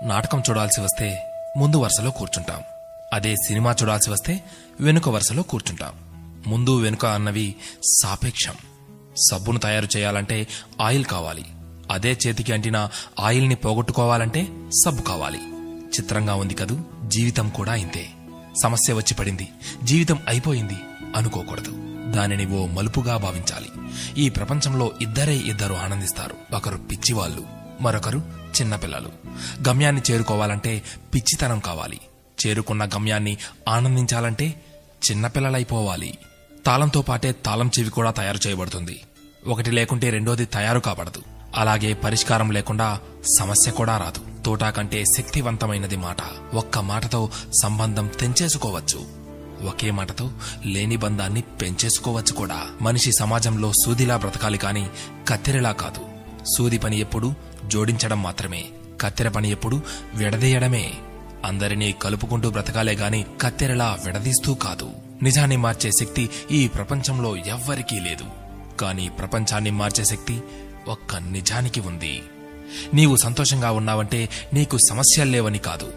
నాటకం చూడాల్సి వస్తే ముందు వరుసలో కూర్చుంటాం. అదే సినిమా చూడాల్సి వస్తే వెనుక వరుసలో కూర్చుంటాం. ముందు వెనుక అన్నవి సాపేక్షం. సబ్బును తయారు చేయాలంటే ఆయిల్ కావాలి. అదే చేతికి అంటిన ఆయిల్ని పోగొట్టుకోవాలంటే సబ్బు కావాలి. చిత్రంగా ఉంది కదూ, జీవితం కూడా ఇంతే. సమస్య వచ్చి పడింది, జీవితం అయిపోయింది అనుకోకూడదు. దానిని ఓ మలుపుగా భావించాలి. ఈ ప్రపంచంలో ఇద్దరు ఆనందిస్తారు. ఒకరు పిచ్చివాళ్లు, మరొకరు చిన్నపిల్లలు. గమ్యాన్ని చేరుకోవాలంటే పిచ్చితనం కావాలి. చేరుకున్న గమ్యాన్ని ఆనందించాలంటే చిన్నపిల్లలైపోవాలి. తాళంతో పాటే తాళం చెవి కూడా తయారు చేయబడుతుంది. ఒకటి లేకుంటే రెండోది తయారు కాబడదు. అలాగే పరిష్కారం లేకుండా సమస్య కూడా రాదు. తోటా కంటే శక్తివంతమైనది మాట. ఒక్క మాటతో సంబంధం తెంచేసుకోవచ్చు. ఒకే మాటతో లేని బంధాన్ని పెంచేసుకోవచ్చు కూడా. మనిషి సమాజంలో సూదిలా బ్రతకాలి కాని కత్తెరలా కాదు. సూది పని ఎప్పుడు జోడించడం మాత్రమే, కత్తెర పని ఎప్పుడు విడదీయడమే. అందరినీ కలుపుకుంటూ బ్రతకాలే గాని కత్తెరలా విడదీస్తూ కాదు. నిజాన్ని మార్చే శక్తి ఈ ప్రపంచంలో ఎవ్వరికీ లేదు. కాని ప్రపంచాన్ని మార్చే శక్తి ఒక్క నిజానికి ఉంది. నీవు సంతోషంగా ఉన్నావంటే నీకు సమస్యల్లేవని కాదు,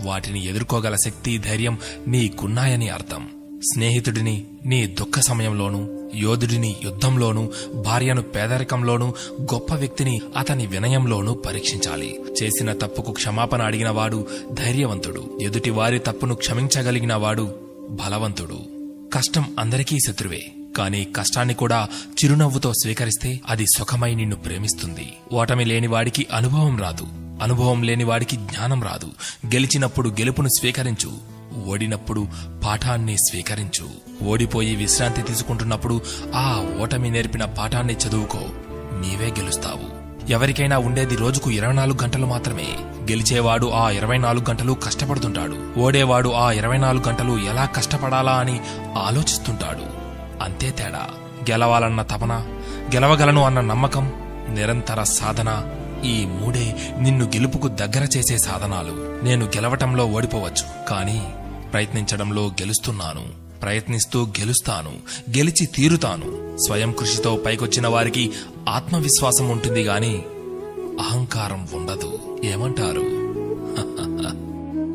వాటిని ఎదుర్కోగల శక్తి, ధైర్యం నీకున్నాయని అర్థం. స్నేహితుడిని నీ దుఃఖ సమయంలోనూ, యోధుడిని యుద్ధంలోనూ, భార్యను పేదరికంలోనూ, గొప్ప వ్యక్తిని అతని వినయంలోనూ పరీక్షించాలి. చేసిన తప్పుకు క్షమాపణ అడిగినవాడు ధైర్యవంతుడు. ఎదుటి వారి తప్పును క్షమించగలిగిన వాడు బలవంతుడు. కష్టం అందరికీ శత్రువే, కాని కష్టాన్ని కూడా చిరునవ్వుతో స్వీకరిస్తే అది సుఖమై నిన్ను ప్రేమిస్తుంది. ఓటమి లేనివాడికి అనుభవం రాదు, అనుభవం లేనివాడికి జ్ఞానం రాదు. గెలిచినప్పుడు గెలుపును స్వీకరించు, ఓడినప్పుడు పాఠాన్ని స్వీకరించు. ఓడిపోయి విశ్రాంతి తీసుకుంటున్నప్పుడు ఆ ఓటమి నేర్పిన పాఠాన్ని చదువుకో. నీవే గెలుస్తావు. ఎవరికైనా ఉండేది రోజుకు 24 గంటలు మాత్రమే. గెలిచేవాడు ఆ 24 గంటలు కష్టపడుతుంటాడు. ఓడేవాడు ఆ 24 గంటలు ఎలా కష్టపడాలా అని ఆలోచిస్తుంటాడు. అంతే తేడా. గెలవాలన్న తపన, గెలవగలను అన్న నమ్మకం, నిరంతర సాధన, ఈ మూడే నిన్ను గెలుపుకు దగ్గర చేసే సాధనాలు. నేను గెలవటంలో ఓడిపోవచ్చు, కానీ ప్రయత్నించడంలో గెలుస్తున్నాను. ప్రయత్నిస్తూ గెలుస్తాను, గెలిచి తీరుతాను. స్వయం కృషితో పైకొచ్చిన వారికి ఆత్మవిశ్వాసం ఉంటుంది గాని అహంకారం ఉండదు. ఏమంటారు?